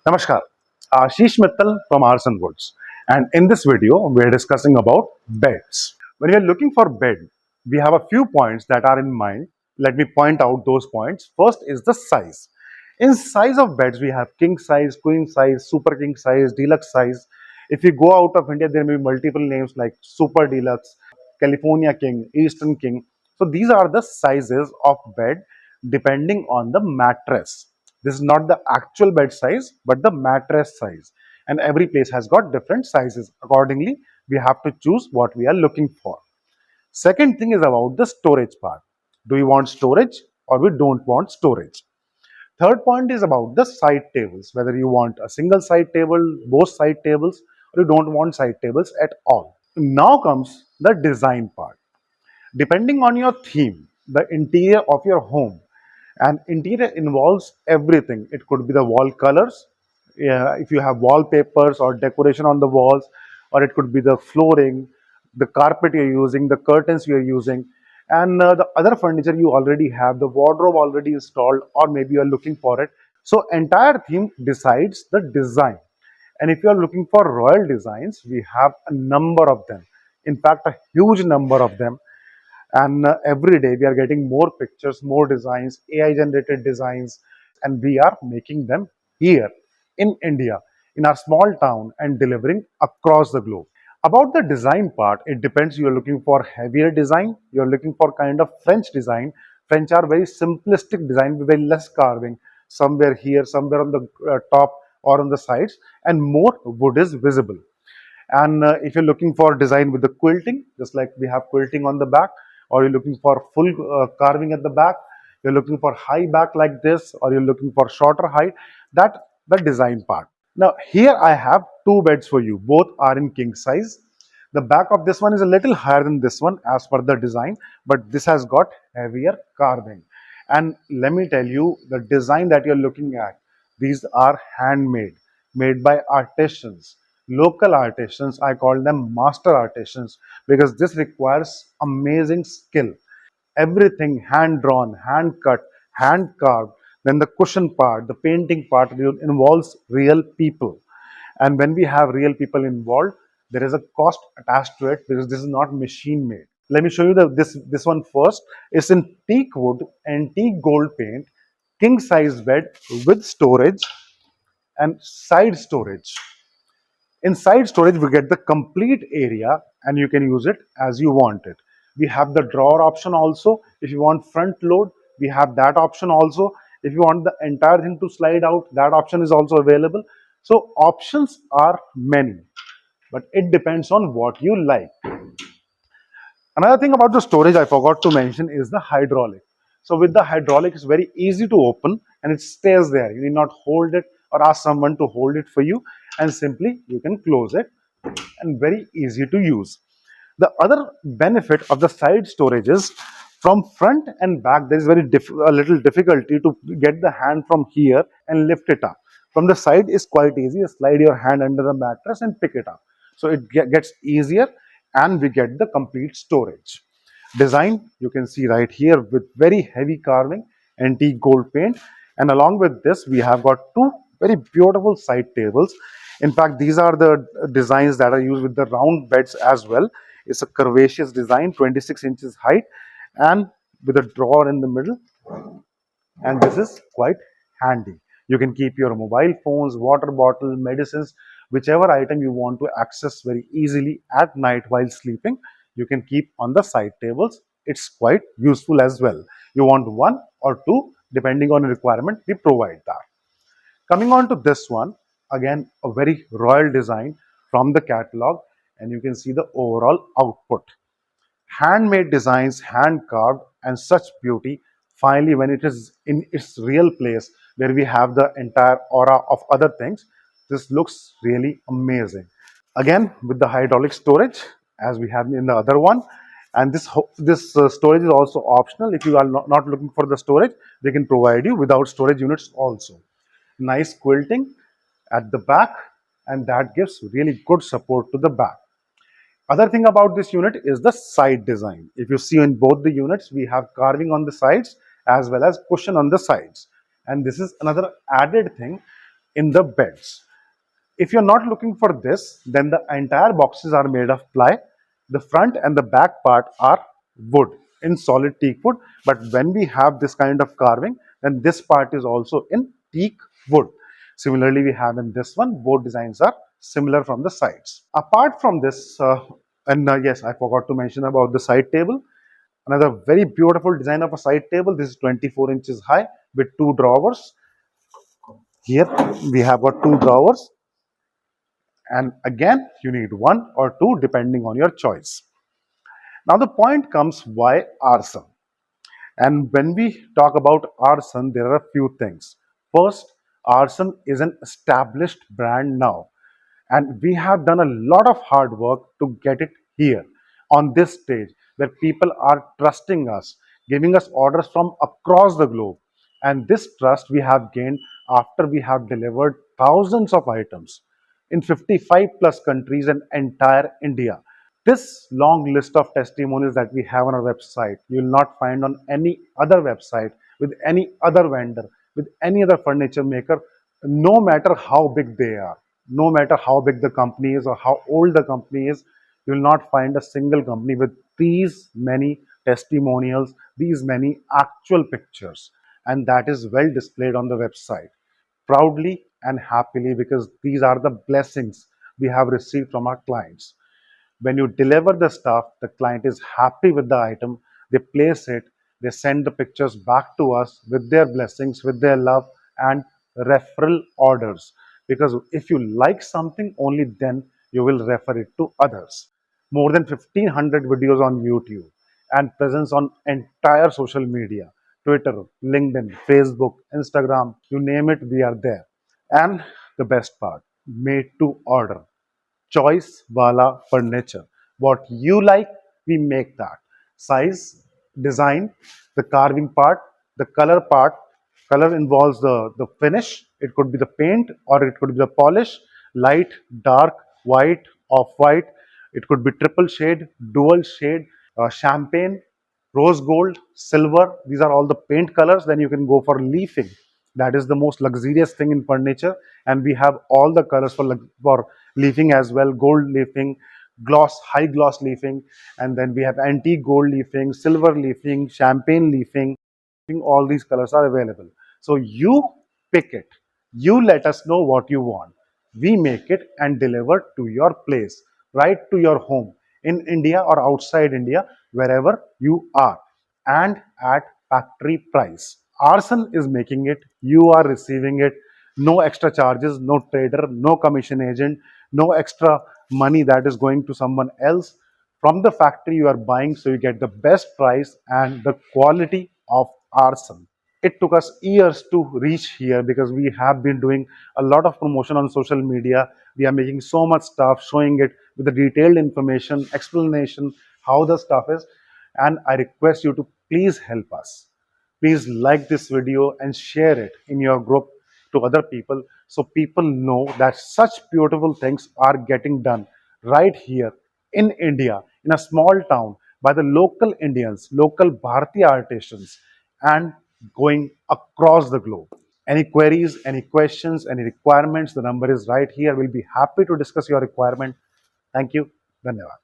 Namaskar, Ashish Mittal from Arson Woods, and in this video we are discussing about beds. When you are looking for bed, we have a few points that are in mind. Let me point out those points. First is the size. In size of beds, we have king size, queen size, super king size, deluxe size. If you go out of India, there may be multiple names like super deluxe, California king, Eastern king. So these are the sizes of bed depending on the mattress. This is not the actual bed size, but the mattress size. And every place has got different sizes. Accordingly, we have to choose what we are looking for. Second thing is about the storage part. Do we want storage or we don't want storage? Third point is about the side tables, whether you want a single side table, both side tables, or you don't want side tables at all. Now comes the design part. Depending on your theme, the interior of your home, and interior involves everything. It could be the wall colors, if you have wallpapers or decoration on the walls, or it could be the flooring, the carpet you're using, the curtains you're using, and the other furniture you already have, the wardrobe already installed, or maybe you're looking for it. So entire theme decides the design. And if you are looking for royal designs, we have a number of them. In fact, a huge number of them. And every day we are getting more pictures, more designs, AI generated designs, and we are making them here in India, in our small town, and delivering across the globe. About the design part, it depends. You're looking for heavier design, you're looking for kind of French design. French are very simplistic design with very less carving, somewhere here, somewhere on the top or on the sides, and more wood is visible. And if you're looking for design with the quilting, just like we have quilting on the back, or you're looking for full carving at the back, you're looking for high back like this, or you're looking for shorter height, that the design part. Now here I have two beds for you. Both are in king size. The back of this one is a little higher than this one as per the design, but this has got heavier carving. And let me tell you, the design that you're looking at, these are handmade, made by artisans, local artisans. I call them master artisans because this requires amazing skill. Everything hand drawn, hand cut, hand carved. Then the cushion part, the painting part involves real people. And when we have real people involved, there is a cost attached to it because this is not machine made. Let me show you this one first. It's in teak wood, antique gold paint, king size bed with storage and side storage. Inside storage, we get the complete area and you can use it as you want it. We have the drawer option also. If you want front load, we have that option also. If you want the entire thing to slide out, that option is also available. So options are many, but it depends on what you like. Another thing about the storage I forgot to mention is the hydraulic. So with the hydraulic, it's very easy to open and it stays there. You need not hold it or ask someone to hold it for you, and simply you can close it, and very easy to use. The other benefit of the side storage is from front and back there is a little difficulty to get the hand from here and lift it up. From the side is quite easy. You slide your hand under the mattress and pick it up. So it gets easier and we get the complete storage. Design you can see right here with very heavy carving, antique gold paint, and along with this we have got two very beautiful side tables. In fact, these are the designs that are used with the round beds as well. It's a curvaceous design, 26 inches height, and with a drawer in the middle. And this is quite handy. You can keep your mobile phones, water bottle, medicines, whichever item you want to access very easily at night while sleeping, you can keep on the side tables. It's quite useful as well. You want one or two, depending on the requirement, we provide that. Coming on to this one, again a very royal design from the catalog, and you can see the overall output. Handmade designs, hand carved, and such beauty. Finally, when it is in its real place, where we have the entire aura of other things, this looks really amazing. Again, with the hydraulic storage, as we have in the other one, and this storage is also optional. If you are not looking for the storage, they can provide you without storage units also. Nice quilting at the back, and that gives really good support to the back. Other thing about this unit is the side design. If you see in both the units, we have carving on the sides as well as cushion on the sides. And this is another added thing. in the beds. If you're not looking for this, then the entire boxes are made of ply. The front and the back part are wood in solid teak wood. But when we have this kind of carving, then this part is also in teak wood. Similarly, we have in this one, both designs are similar from the sides. Apart from this, yes, I forgot to mention about the side table. Another very beautiful design of a side table. This is 24 inches high with two drawers. Here we have got two drawers, and again you need one or two depending on your choice. Now the point comes, why Arson? And when we talk about Arson, there are a few things. First, Arson is an established brand now, and we have done a lot of hard work to get it here on this stage where people are trusting us, giving us orders from across the globe. And this trust we have gained after we have delivered thousands of items in 55 plus countries and entire India. This long list of testimonials that we have on our website, you will not find on any other website with any other vendor, with any other furniture maker, no matter how big they are, no matter how big the company is or how old the company is. You will not find a single company with these many testimonials, these many actual pictures, and that is well displayed on the website proudly and happily, because these are the blessings we have received from our clients. When you deliver the stuff, the client is happy with the item, they place it, they send the pictures back to us with their blessings, with their love and referral orders. Because if you like something, only then you will refer it to others. More than 1500 videos on YouTube and presence on entire social media, Twitter, LinkedIn, Facebook, Instagram, you name it, we are there. And the best part, made to order. Choice wala furniture. What you like, we make that. Size, design, the carving part, the color part. Color involves the finish. It could be the paint or it could be the polish, light, dark, white, off white. It could be triple shade, dual shade, champagne, rose gold, silver. These are all the paint colors. Then you can go for leafing. That is the most luxurious thing in furniture, and we have all the colors for leafing as well. Gold leafing, gloss, high gloss leafing, and then we have antique gold leafing, silver leafing, champagne leafing. All these colors are available. So you pick it. You let us know what you want. We make it and deliver to your place, right to your home in India or outside India, wherever you are, and at factory price. Arson is making it, you are receiving it, no extra charges, no trader, no commission agent, no extra money that is going to someone else. From the factory you are buying, so you get the best price and the quality of Arson. It took us years to reach here because we have been doing a lot of promotion on social media. We are making so much stuff, showing it with the detailed information, explanation, how the stuff is. And I request you to please help us. Please like this video and share it in your group to other people, so people know that such beautiful things are getting done right here in India, in a small town, by the local Indians, local Bharatiya artisans, and going across the globe. Any queries, any questions, any requirements, the number is right here. We'll be happy to discuss your requirement. Thank you. Dhanyavad.